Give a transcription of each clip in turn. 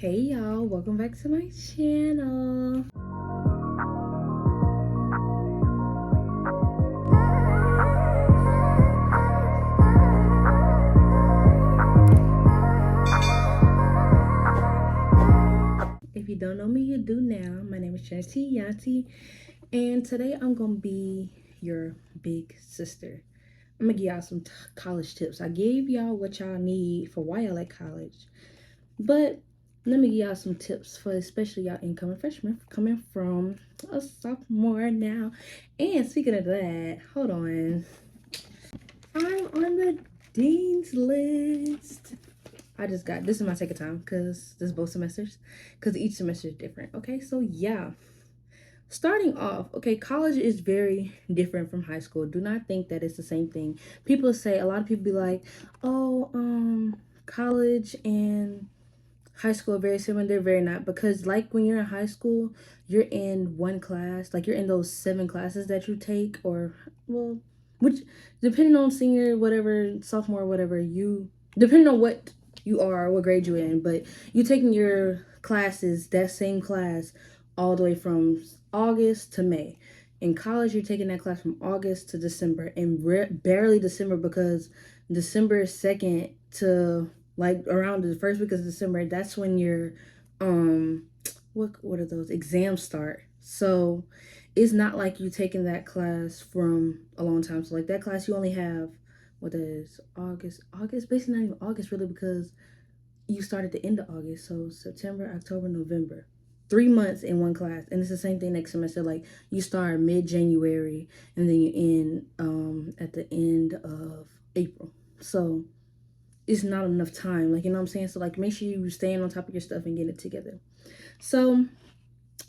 Hey y'all, welcome back to my channel. If you don't know me, you do now. My name is Trinity Eyanti, and today I'm gonna be your big sister. I'm gonna give y'all some college tips. I gave y'all what y'all need for why y'all like college, but let me give y'all some tips for especially y'all incoming freshmen coming from a sophomore now. And speaking of that, hold on. I'm on the dean's list. I just got this is my second time because this is both semesters because each semester is different. Okay, so yeah, starting off, okay, college is very different from high school. Do not think that it's the same thing. People say, a lot of people be like, oh, college and high school are very similar. They're very not, because like when you're in high school, you're in one class, like you're in those 7 classes that you take, or well, which depending on senior, whatever, sophomore, whatever, you depending on what you are, what grade you're in, but you taking your classes, that same class, all the way from August to May. In college, you're taking that class from August to December, and barely December, because December 2nd to like around the first week of December, that's when your what are those exams start. So it's not like you taking that class from a long time. So like that class you only have, what is August, basically not even August really, because you start at the end of August. So September, October, November, 3 months in one class. And it's the same thing next semester. Like you start mid-January and then you end at the end of April. So it's not enough time, like, you know what I'm saying? So like make sure you staying on top of your stuff and get it together. So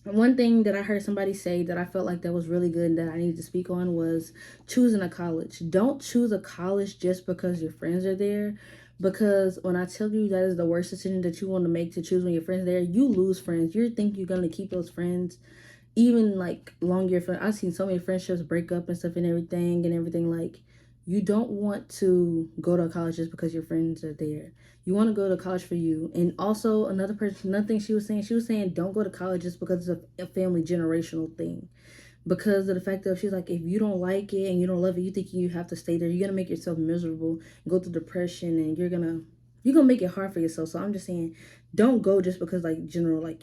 one thing that I heard somebody say that I felt like that was really good that I needed to speak on was choosing a college. Don't choose a college just because your friends are there, because when I tell you that is the worst decision that you want to make, to choose when your friends are there, you lose friends. You think you're going to keep those friends even like longer. I've seen so many friendships break up and stuff and everything. Like, you don't want to go to college just because your friends are there. You want to go to college for you. And also another thing she was saying don't go to college just because it's a family generational thing. Because of the fact that she's like, if you don't like it and you don't love it, you think you have to stay there, you're gonna make yourself miserable, go through depression, and you're gonna make it hard for yourself. So I'm just saying, don't go just because, like, general, like,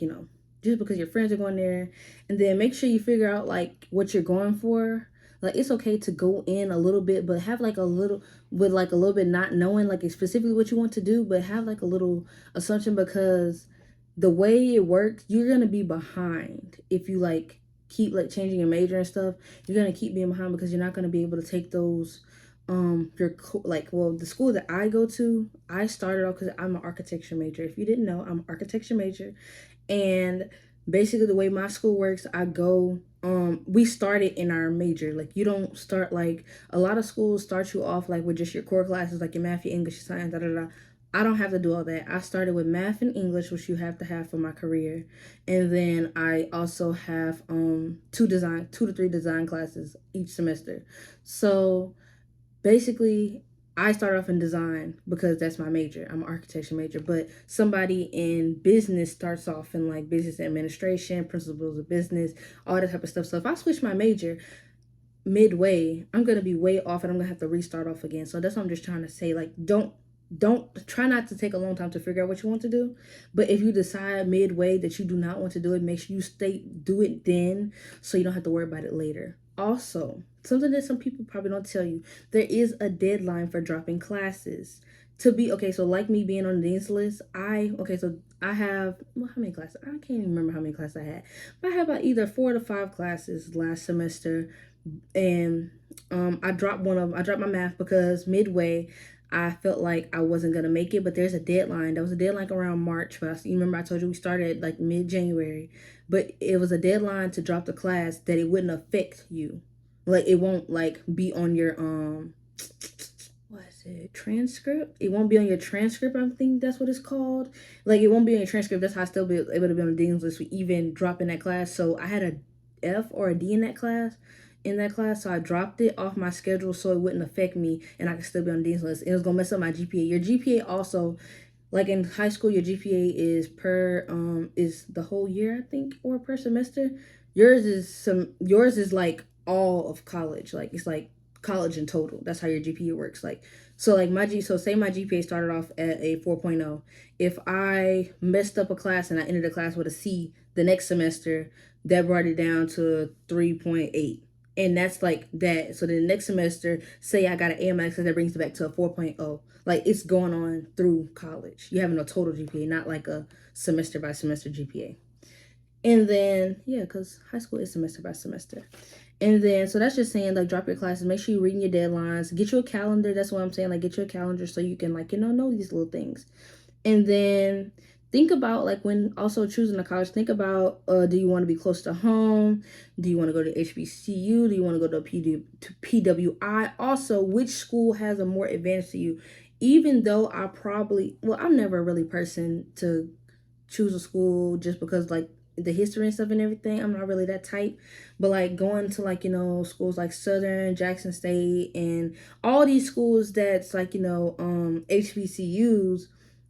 just because your friends are going there. And then make sure you figure out like what you're going for. Like, it's okay to go in a little bit, but have like a little, with like a little bit not knowing like specifically what you want to do, but have like a little assumption, because the way it works, you're gonna be behind if you like keep like changing your major and stuff. You're gonna keep being behind because you're not gonna be able to take those the school that I go to, I started off because I'm an architecture major. If you didn't know, I'm an architecture major. And basically the way my school works, I go we started in our major. Like, you don't start, like a lot of schools start you off like with just your core classes, like your math, your English, your science, da da da. I don't have to do all that. I started with math and English, which you have to have for my career. And then I also have 2 to 3 design classes each semester. So basically, I started off in design because that's my major. I'm an architecture major. But somebody in business starts off in like business administration, principles of business, all that type of stuff. So if I switch my major midway, I'm gonna be way off and I'm gonna have to restart off again. So that's what I'm just trying to say. Like, don't try not to take a long time to figure out what you want to do. But if you decide midway that you do not want to do it, make sure you do it then, so you don't have to worry about it later. Also, something that some people probably don't tell you, there is a deadline for dropping classes. To be okay, so like me being on the dean's list, I have, well, how many classes? I can't even remember how many classes I had. But I had about either 4 to 5 classes last semester. And I dropped my math because midway I felt like I wasn't gonna make it. But there's a deadline. There was a deadline around March. But you remember I told you we started like mid-January. But it was a deadline to drop the class that it wouldn't affect you. Like, it won't like be on your what is it, transcript? It won't be on your transcript. I think that's what it's called. Like, it won't be on your transcript. That's how I still be able to be on the dean's list for even dropping that class. So I had a F or a D in that class. So I dropped it off my schedule so it wouldn't affect me and I could still be on the dean's list. It was gonna mess up my GPA. Your GPA also, like in high school, your GPA is is the whole year, I think, or per semester. Yours is like all of college. Like it's like college in total. That's how your GPA works. Like so like so say my GPA started off at a 4.0. If I messed up a class and I ended a class with a C the next semester, that brought it down to 3.8. And that's like that. So the next semester, say I got an AMX, that brings it back to a 4.0. Like it's going on through college. You having a total GPA, not like a semester by semester GPA. And then yeah, because high school is semester by semester. And then so that's just saying like drop your classes, make sure you're reading your deadlines, get you a calendar. That's what I'm saying. Like get you a calendar so you can like know these little things. And then think about like when also choosing a college, think about do you want to be close to home? Do you want to go to HBCU? Do you want to go to PWI? Also, which school has a more advantage to you? Even though I'm never a really person to choose a school just because like the history and stuff and everything. I'm not really that type. But like going to like, schools like Southern, Jackson State, and all these schools that's like, HBCUs,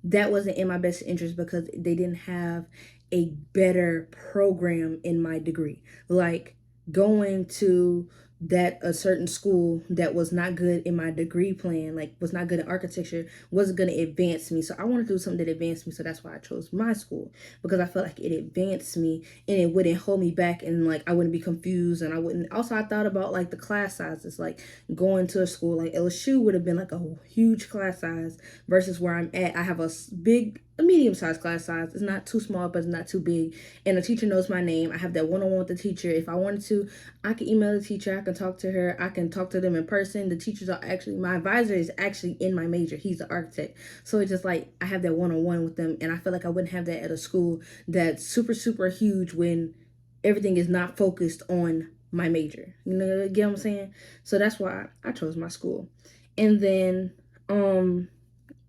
that wasn't in my best interest because they didn't have a better program in my degree. Like going to that a certain school that was not good in my degree plan, like was not good in architecture, wasn't going to advance me. So I wanted to do something that advanced me. So that's why I chose my school, because I felt like it advanced me and it wouldn't hold me back, and like I wouldn't be confused, and I wouldn't. Also, I thought about like the class sizes, like going to a school like LSU would have been like a huge class size versus where I'm at. I have a medium-sized class size. It's not too small, but it's not too big. And the teacher knows my name. I have that one-on-one with the teacher. If I wanted to, I can email the teacher. I can talk to her. I can talk to them in person. The teachers are actually, my advisor is actually in my major. He's an architect. So it's just like I have that one-on-one with them. And I feel like I wouldn't have that at a school that's super, super huge when everything is not focused on my major. You get what I'm saying? So that's why I chose my school. And then,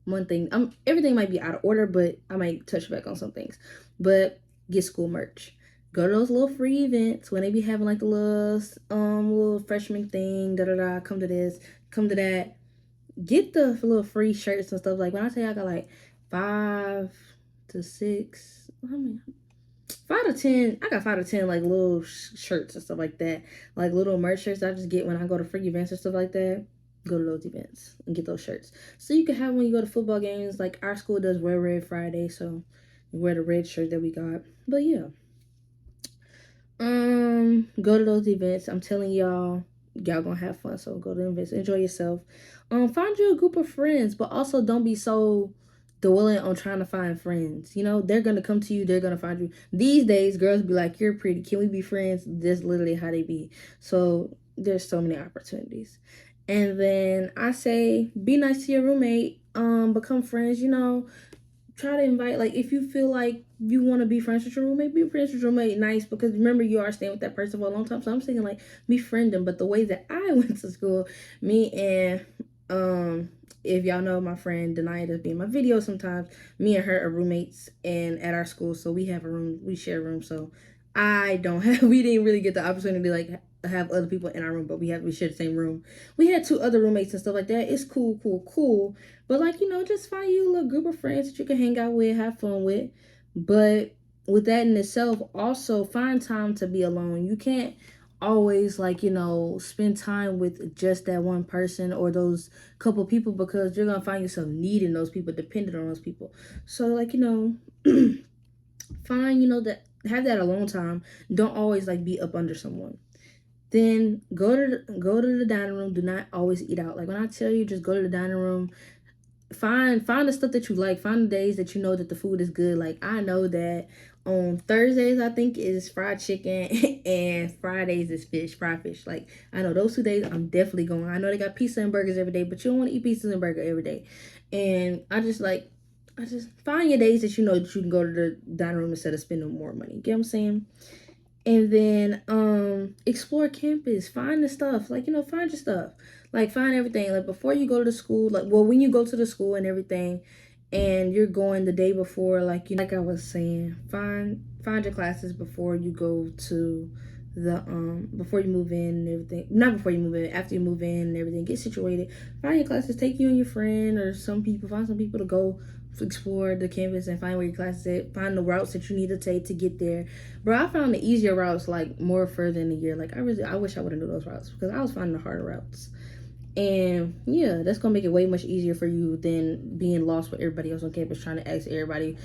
one thing, everything might be out of order, but I might touch back on some things. But get school merch. Go to those little free events when they be having like the little freshman thing, come to this, come to that. Get the little free shirts and stuff. Like when I tell you I got like 5 to 6, 5 to 10, I got 5 to 10 like little shirts and stuff like that. Like little merch shirts I just get when I go to free events and stuff like that. Go to those events and get those shirts. So you can have when you go to football games. Like our school does Wear Red Friday, so you wear the red shirt that we got. But yeah. Go to those events. I'm telling y'all gonna have fun. So go to the events. Enjoy yourself. Find you a group of friends, but also don't be so dwelling on trying to find friends. They're gonna come to you, they're gonna find you. These days, girls be like, you're pretty. Can we be friends? That's literally how they be. So there's so many opportunities. And then I say be nice to your roommate. Become friends, try to invite, like if you feel like you want to be friends with your roommate, be friends with your roommate, nice, because remember you are staying with that person for a long time. So I'm saying like befriend them. But the way that I went to school, me and if y'all know my friend Denaya that's be in my video sometimes, me and her are roommates and at our school, so we have a room, we share a room. So we didn't really get the opportunity to like have other people in our room, but we share the same room. We had 2 other roommates and stuff like that. It's cool. But like, just find you a little group of friends that you can hang out with, have fun with. But with that in itself, also find time to be alone. You can't always like, spend time with just that one person or those couple people, because you're going to find yourself needing those people, dependent on those people. So like, find, that have that alone time. Don't always like be up under someone. Then go to the dining room. Do not always eat out. Like when I tell you, just go to the dining room. Find the stuff that you like. Find the days that you know that the food is good. Like I know that on Thursdays I think is fried chicken and Fridays is fried fish. Like I know those 2 days I'm definitely going. I know they got pizza and burgers every day, but you don't want to eat pizza and burger every day. And I just find your days that you know that you can go to the dining room instead of spending more money. Get what I'm saying? And then explore campus. Find the stuff. Like, find your stuff. Like find everything. Like before you go to the school, when you go to the school and everything and you're going the day before, like like I was saying, find your classes before you go to the before you move in and everything. Not before you move in, after you move in and everything. Get situated. Find your classes, take you and your friend or find some people to go explore the campus and find where your class is at, find the routes that you need to take to get there. Bro, I found the easier routes like more further in the year. Like I wish I would have known those routes because I was finding the harder routes. And yeah, that's gonna make it way much easier for you than being lost with everybody else on campus trying to ask everybody,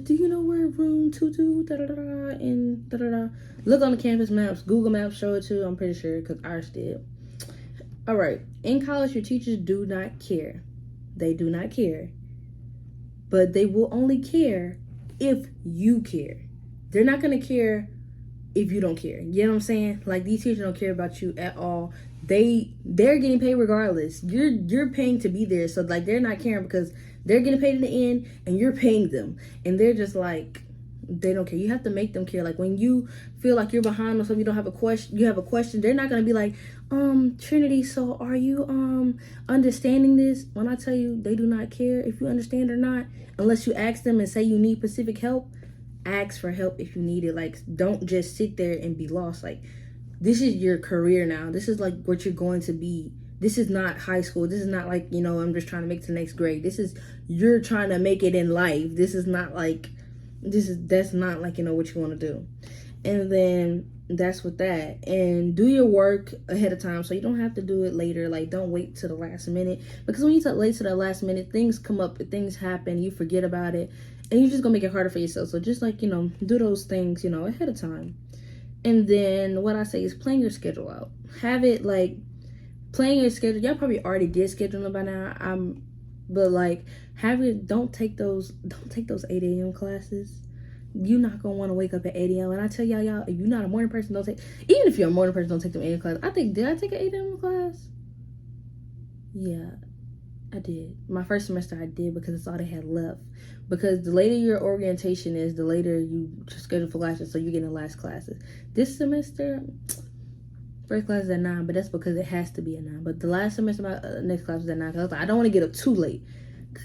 do you know where room 22 da da da da and da da da. Look on the campus maps, Google Maps show it too. I'm pretty sure because ours did. All right, in college, your teachers do not care. They do not care, but they will only care if you care. They're not gonna care if you don't care. You know what I'm saying? Like, these teachers don't care about you at all. They're getting paid regardless. You're paying to be there, so like they're not caring because they're getting paid in the end and you're paying them, and they're just like, they don't care. You have to make them care. Like, when you feel like you're behind or something, you don't have a question, you have a question, they're not gonna be like, Trinity, so are you understanding this? When I tell you they do not care if you understand or not, unless you ask them and say you need specific help. Ask for help if you need it. Like, don't just sit there and be lost. Like, this is your career now. This is like what you're going to be. This is not high school. This is not like, I'm just trying to make it to the next grade. This is, you're trying to make it in life. This is not like, that's not like, what you want to do. And then that's with that. And do your work ahead of time so you don't have to do it later. Like, don't wait to the last minute, because when you late to the last minute, things come up, things happen, you forget about it, and you're just gonna make it harder for yourself. So just like, do those things, ahead of time. And then what I say is plan your schedule out. Have it like, plan your schedule. Y'all probably already did scheduling by now. But like, have it. Don't take those 8 a.m. classes. You're not gonna want to wake up at 8 a.m. And I tell y'all, if you're not a morning person, don't take. Even if you're a morning person, don't take them 8 a.m. class. Did I take an 8 a.m. class? Yeah, I did. My first semester I did because it's all they had left. Because the later your orientation is, the later you schedule for classes, so you get in the last classes. This semester, first class is at 9, but that's because it has to be at 9. But the last semester, my next class was at 9. Cause I was like, I don't want to get up too late,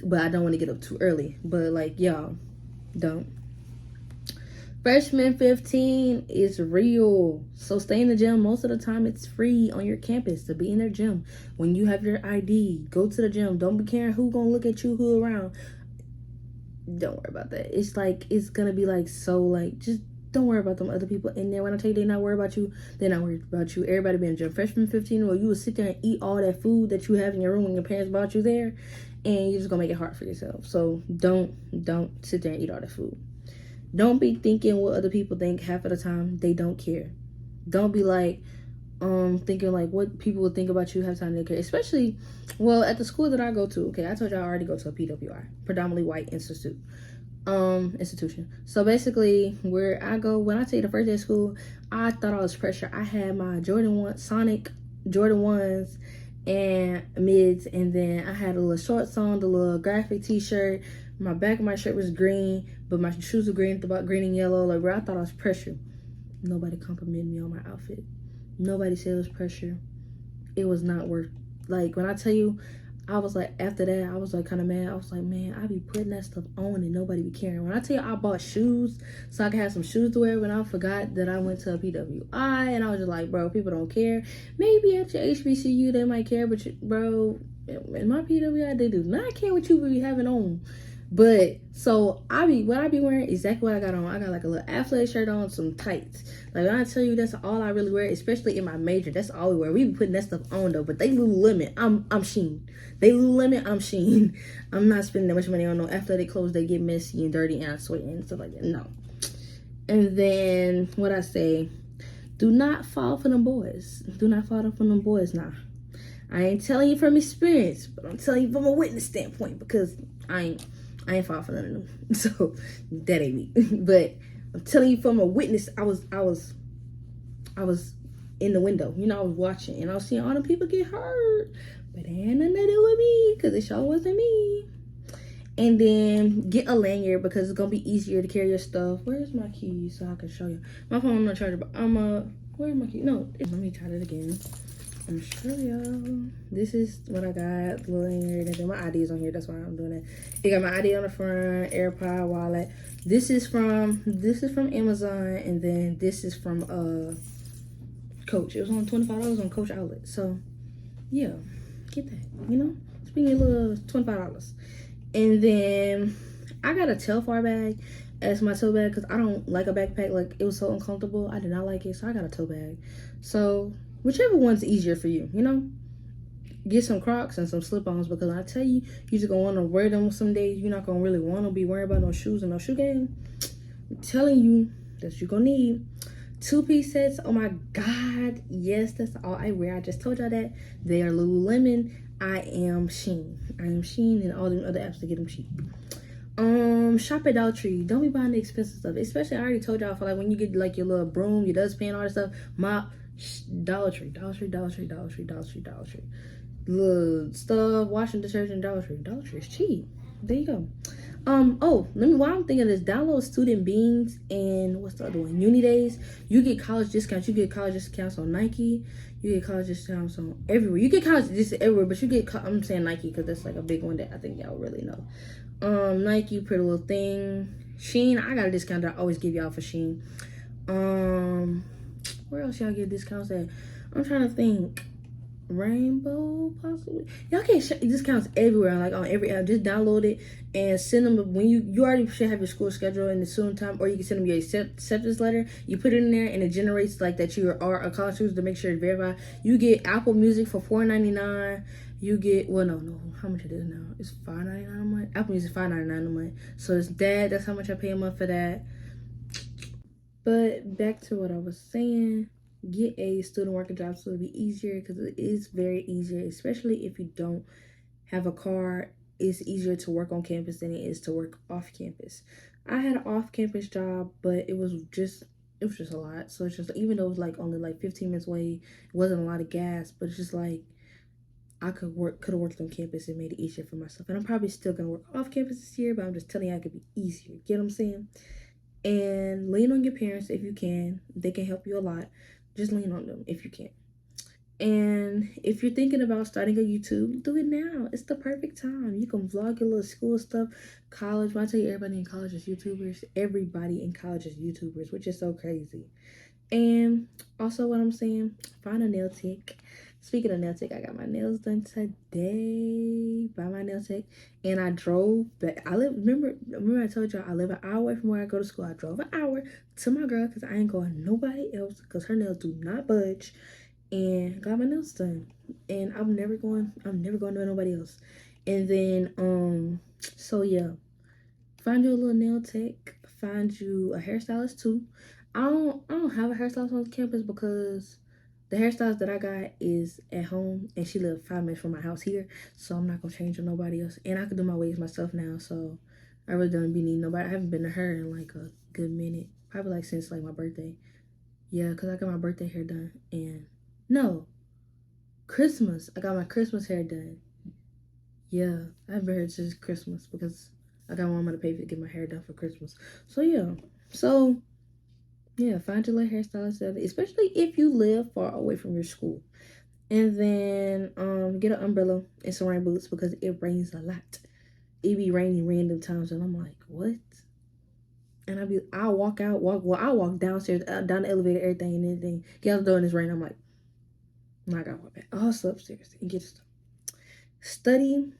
but I don't want to get up too early. But like, y'all, don't. Freshman 15 is real. So stay in the gym. Most of the time it's free on your campus to be in their gym. When you have your ID, go to the gym. Don't be caring who gonna look at you, who around. Don't worry about that. It's like, it's gonna be like, so like, just don't worry about them other people in there. When I tell you they're not worried about you, they're not worried about you. Everybody be in the gym. Freshman 15, well, you will sit there and eat all that food that you have in your room when your parents brought you there, and you're just gonna make it hard for yourself. So don't sit there and eat all that food. Don't be thinking what other people think half of the time. They don't care. Don't be like, thinking like what people will think about you half the time. They care. Especially, well, at the school that I go to, okay, I told you I already go to a PWI, predominantly white institution. So basically, where I go, when I tell you the first day of school, I thought I was pressure. I had my Sonic Jordan 1s and mids, and then I had a little shorts on, the little graphic t-shirt. My back of my shirt was green, but my shoes were green, about green and yellow. Like, bro, I thought I was pressure. Nobody complimented me on my outfit. Nobody said it was pressure. It was not worth. Like, when I tell you, I was like, after that, I was like kind of mad. I was like, man, I be putting that stuff on and nobody be caring. When I tell you, I bought shoes so I could have some shoes to wear when I forgot that I went to a PWI, and I was just like, bro, people don't care. Maybe at your HBCU they might care, but bro, in my PWI they do not care what you be having on. But so what I be wearing exactly what I got on. I got like a little athletic shirt on, some tights. Like, when I tell you, that's all I really wear, especially in my major. That's all we wear. We be putting that stuff on though. But they Lululemon. I'm Shein. They Lululemon. I'm Shein. I'm not spending that much money on no athletic clothes. They get messy and dirty and I sweat and stuff like that. No. And then what I say, do not fall for them boys. Do not fall for them boys now. I ain't telling you from experience, but I'm telling you from a witness standpoint, because I ain't fall for none of them. So that ain't me. But I'm telling you from a witness, I was in the window. I was watching and I was seeing all the people get hurt. But it had nothing to do with me, because it sure wasn't me. And then get a lanyard, because it's gonna be easier to carry your stuff. Where's my keys so I can show you? My phone on the charger, but where's my key? No, let me try it again. I'm gonna show y'all. This is what I got. The lanyard, and then my ID is on here. That's why I'm doing it. It got my ID on the front, AirPod, wallet. This is from Amazon, and then this is from Coach. It was on $25 on Coach outlet. So yeah, get that. Spend your little $25. And then I got a Telfar bag as my tote bag because I don't like a backpack. Like, it was so uncomfortable. I did not like it, so I got a tote bag. So whichever one's easier for you, you know. Get some Crocs and some slip-ons because I tell you, you just gonna want to wear them some days. You're not gonna really want to be worrying about no shoes and no shoe game. I'm telling you, that's what you're gonna need. 2-piece sets. Oh my god, yes, that's all I wear. I just told y'all that they are Lululemon. I am Shein. And all the other apps to get them cheap. Shop at Dollar Tree. Don't be buying the expensive stuff. Especially, I already told y'all, for like when you get like your little broom, your dustpan, all that stuff. Mop, Dollar Tree, Dollar Tree, Dollar Tree, Dollar Tree, Dollar Tree, Dollar Tree. Little stuff, washing detergent, Dollar Tree. Dollar Tree is cheap. There you go. While I'm thinking of this, download Student Beans and what's the other one? Uni Days. You get college discounts. You get college discounts on Nike. You get college discounts on everywhere. You get college discounts everywhere, but you get, I'm saying Nike because that's like a big one that I think y'all really know. Nike, Pretty Little Thing. Shein, I got a discount that I always give y'all for Shein. Where else y'all get discounts at? I'm trying to think. Rainbow, possibly. Y'all get discounts everywhere, like on every app. Just download it and send them when you already should have your school schedule in the soon time, or you can send them your acceptance letter. You put it in there and it generates like that you are a college student to make sure it's verified. You get Apple Music for $4.99. You get no, how much it is now? It's $5.99 a month. Apple Music $5.99 a month. So it's that. That's how much I pay a month for that. But back to what I was saying. Get a student worker job so it'll be easier because it is very easier, especially if you don't have a car. It's easier to work on campus than it is to work off campus. I had an off campus job, but it was just a lot. So it's just, even though it was like only like 15 minutes away, it wasn't a lot of gas, but it's just like I could have worked on campus and made it easier for myself. And I'm probably still gonna work off campus this year, but I'm just telling you, I could be easier. Get what I'm saying? And lean on your parents if you can. They can help you a lot. Just lean on them if you can. And if you're thinking about starting a YouTube, do it now. It's the perfect time. You can vlog your little school stuff. College, when I tell you everybody in college is YouTubers, everybody in college is YouTubers, which is so crazy. And also what I'm saying, find a nail tech. Speaking of nail tech, I got my nails done today by my nail tech. And I drove back. Remember I told y'all I live an hour away from where I go to school. I drove an hour to my girl because I ain't going nobody else because her nails do not budge. And got my nails done. And I'm never going to nobody else. And then so yeah. Find you a little nail tech. Find you a hairstylist too. I don't have a hairstylist on campus because the hairstylist that I got is at home and she lives 5 minutes from my house here. So I'm not gonna change with nobody else. And I can do my waves myself now, so I really don't be needing nobody. I haven't been to her in like a good minute. Probably like since like my birthday. Yeah, because I got my birthday hair done. And no. Christmas. I got my Christmas hair done. Yeah, I haven't been here since Christmas because I got my mama to pay to get my hair done for Christmas. So yeah. Find your little hairstylist, especially if you live far away from your school. And then get an umbrella and some rain boots because it rains a lot. It be raining random times and I'm like, what? And I'll walk downstairs, down the elevator, everything and everything. Get out the door in this rain. I'm like, I gotta walk back. Also upstairs and get stuff. Study,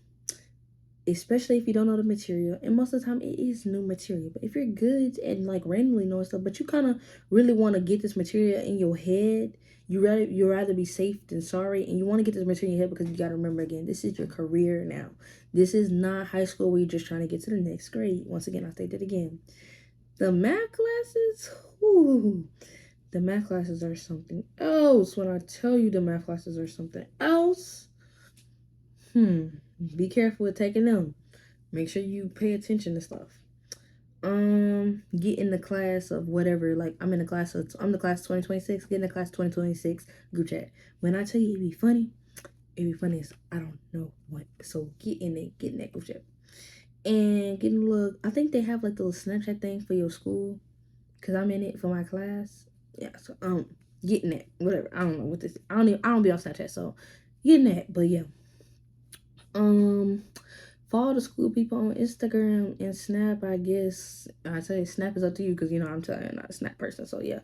especially if you don't know the material, and most of the time it is new material. But if you're good and like randomly know stuff, but you kind of really want to get this material in your head, you'd rather be safe than sorry, and you want to get this material in your head because you got to remember, again, this is your career now. This is not high school where you're just trying to get to the next grade. Once again, I'll state that again. The math classes, the math classes are something else. When I tell you the math classes are something else, be careful with taking them. Make sure you pay attention to stuff. Get in the class of whatever. Like I'm the class of 2026. Get in the class 2026 group chat. When I tell you it'd be funny as I don't know what. So get in that group chat. And get in a little, I think they have like the little Snapchat thing for your school. Cause I'm in it for my class. Yeah, so get in that. Whatever. I don't know what this. I don't be on Snapchat, so get in that. But yeah. Follow the school people on Instagram and Snap. I guess I tell you, Snap is up to you because I'm telling you, I'm not a Snap person. So yeah,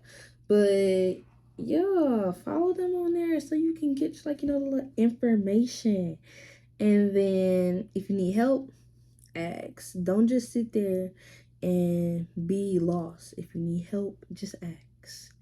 but yeah, follow them on there so you can get the little information. And then if you need help, ask. Don't just sit there and be lost. If you need help, just ask.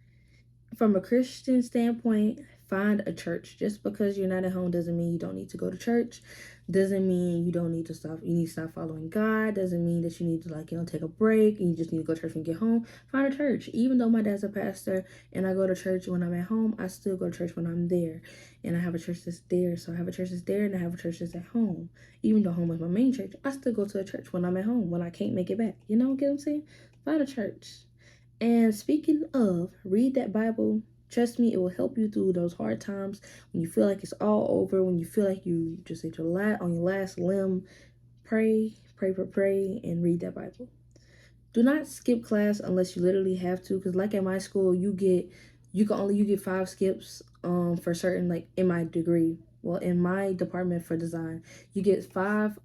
From a Christian standpoint, find a church. Just because you're not at home doesn't mean you don't need to go to church. Doesn't mean you don't need to stop. You need to stop following God. Doesn't mean that you need to take a break and you just need to go to church and get home. Find a church. Even though my dad's a pastor and I go to church when I'm at home, I still go to church when I'm there. And I have a church that's there. So I have a church that's there and I have a church that's at home. Even though home is my main church, I still go to a church when I'm at home when I can't make it back. You know, get what I'm saying? Find a church. And speaking of, read that Bible. Trust me, it will help you through those hard times when you feel like it's all over, when you feel like you just at on your last limb. Pray, pray, pray, pray, and read that Bible. Do not skip class unless you literally have to, because like at my school, you get 5 skips for certain, like in my degree. Well, in my department for design, you get 5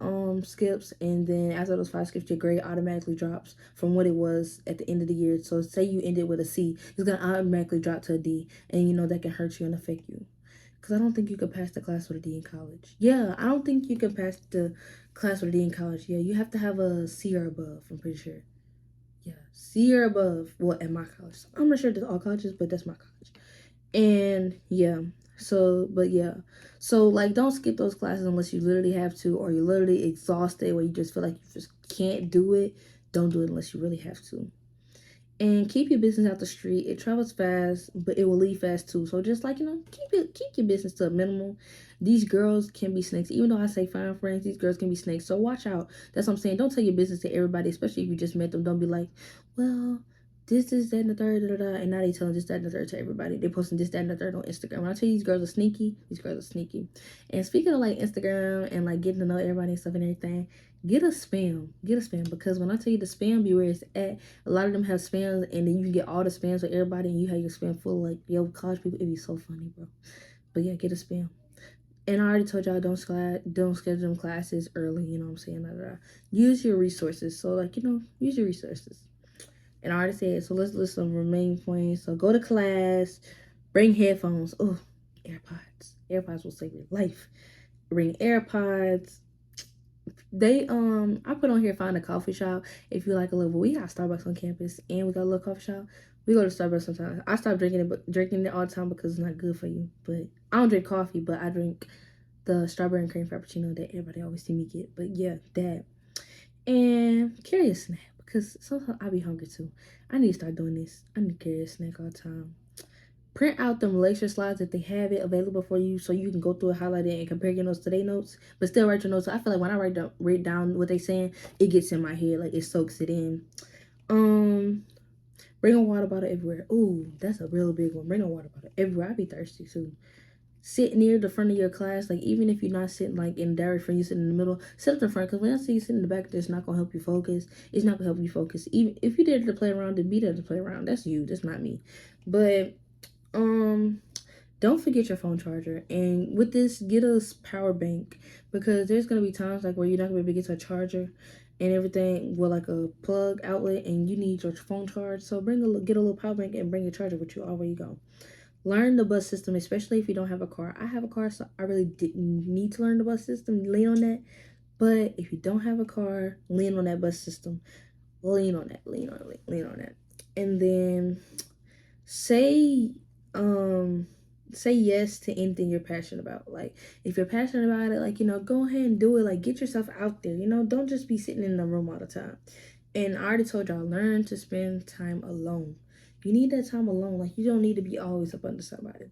skips, and then after those 5 skips, your grade automatically drops from what it was at the end of the year. So say you ended with a C, it's gonna automatically drop to a D, and you know that can hurt you and affect you. Because I don't think you could pass the class with a D in college. Yeah, I don't think you can pass the class with a D in college. Yeah, you have to have a C or above, I'm pretty sure. Yeah, C or above. Well, at my college. I'm not sure that's all colleges, but that's my college. And yeah, so like, don't skip those classes unless you literally have to, or you're literally exhausted, or you just feel like you just can't do it. Don't do it unless you really have to. And keep your business out the street. It travels fast, but it will leave fast too. So just keep your business to a minimum. These girls can be snakes. Even though I say find friends, these girls can be snakes. So watch out. That's what I'm saying. Don't tell your business to everybody, especially if you just met them. Don't be like, well, this, that, and the third, da, da, da. And now they telling this, that, and the third to everybody. They posting this, that, and the third on Instagram. When I tell you these girls are sneaky, these girls are sneaky. And speaking of Instagram and getting to know everybody and stuff and everything, get a spam. Because when I tell you the spam be where it's at, a lot of them have spams, and then you can get all the spams with everybody, and you have your spam full of college people. It'd be so funny, bro. But yeah, get a spam. And I already told y'all don't schedule them classes early. You know what I'm saying? Use your resources. So use your resources. And I already said, so let's list some remaining points. So go to class, bring headphones. Oh, AirPods. AirPods will save your life. Bring AirPods. I put on here, find a coffee shop. If you like a little, we got Starbucks on campus and we got a little coffee shop. We go to Starbucks sometimes. I stopped drinking it all the time because it's not good for you. But I don't drink coffee, but I drink the strawberry and cream frappuccino that everybody always see me get. But yeah, that. And carry a snack, because sometimes I be hungry too. I need to start doing this. I need to carry a snack all the time. Print out them lecture slides if they have it available for you, so you can go through it, highlight it, and compare your notes to their notes, but still write your notes. So I feel like when I write down what they saying, it gets in my head, like it soaks it in. Bring a water bottle everywhere. Ooh, that's a real big one. Bring a water bottle everywhere. I be thirsty too. Sit near the front of your class. Like, even if you're not sitting in direct front, you sit in the middle, sit up the front, because when I see you sit in the back, that's not gonna help you focus. It's not gonna help you focus. Even if you did it to play around, then be there to play around. That's you. That's not me. But don't forget your phone charger. And with this, get a power bank, because there's gonna be times where you're not gonna be able to get to a charger and everything with a plug outlet, and you need your phone charged. So get a little power bank and bring your charger with you all where you go. Learn the bus system, especially if you don't have a car. I have a car, so I really didn't need to learn the bus system. Lean on that. But if you don't have a car, lean on that bus system. Lean on that. Lean on that. And then say yes to anything you're passionate about. If you're passionate about it, go ahead and do it. Get yourself out there. Don't just be sitting in the room all the time. And I already told y'all, learn to spend time alone. You need that time alone. You don't need to be always up under somebody.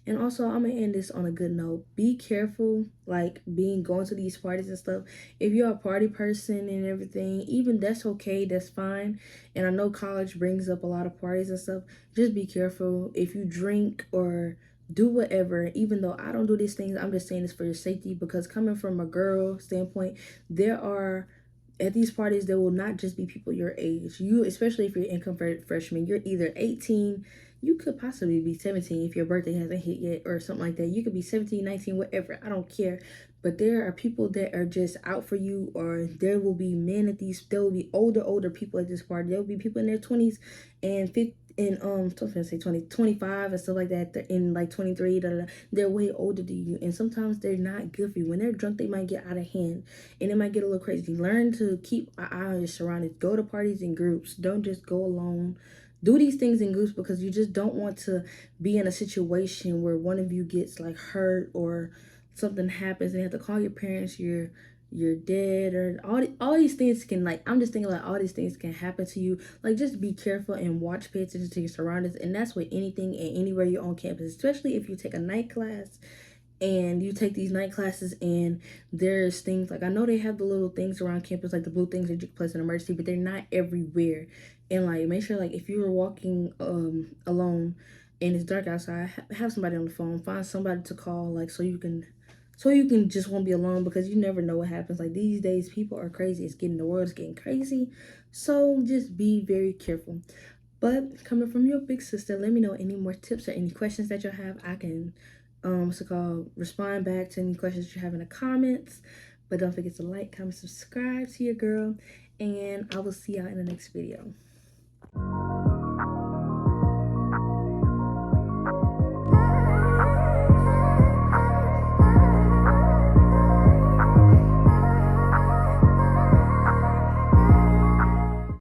And also, I'm going to end this on a good note. Be careful, going to these parties and stuff. If you're a party person and everything, even that's okay. That's fine. And I know college brings up a lot of parties and stuff. Just be careful. If you drink or do whatever, even though I don't do these things, I'm just saying this for your safety, because coming from a girl standpoint, at these parties, there will not just be people your age. You, especially if you're an income freshman, you're either 18, you could possibly be 17 if your birthday hasn't hit yet or something like that. You could be 17, 19, whatever. I don't care. But there are people that are just out for you, or there will be older people at this party. There will be people in their 20s and in I'm gonna say 20, 25 and stuff like that. They're in like 23, they're way older than you, and sometimes they're not good for you. When they're drunk, they might get out of hand and it might get a little crazy. Learn to keep an eye on your surroundings. Go to parties in groups. Don't just go alone. Do these things in groups because you just don't want to be in a situation where one of you gets like hurt or something happens and you have to call your parents, you're dead, or all these things can, like, I'm just thinking like all these things can happen to you. Like, just be careful and watch, pay attention to your surroundings. And that's with anything and anywhere you're on campus, especially if you take a night class and you take these night classes and there's things like, I know they have the little things around campus, like the blue things that you can place in emergency, but they're not everywhere. And like, make sure, like, if you were walking alone and it's dark outside, have somebody on the phone, find somebody to call, like, so you can just won't be alone, because you never know what happens. Like, these days people are crazy. The world is getting crazy, so just be very careful. But coming from your big sister, let me know any more tips or any questions that you have. I can respond back to any questions you have in the comments. But don't forget to like, comment, subscribe to your girl, and I will see y'all in the next video.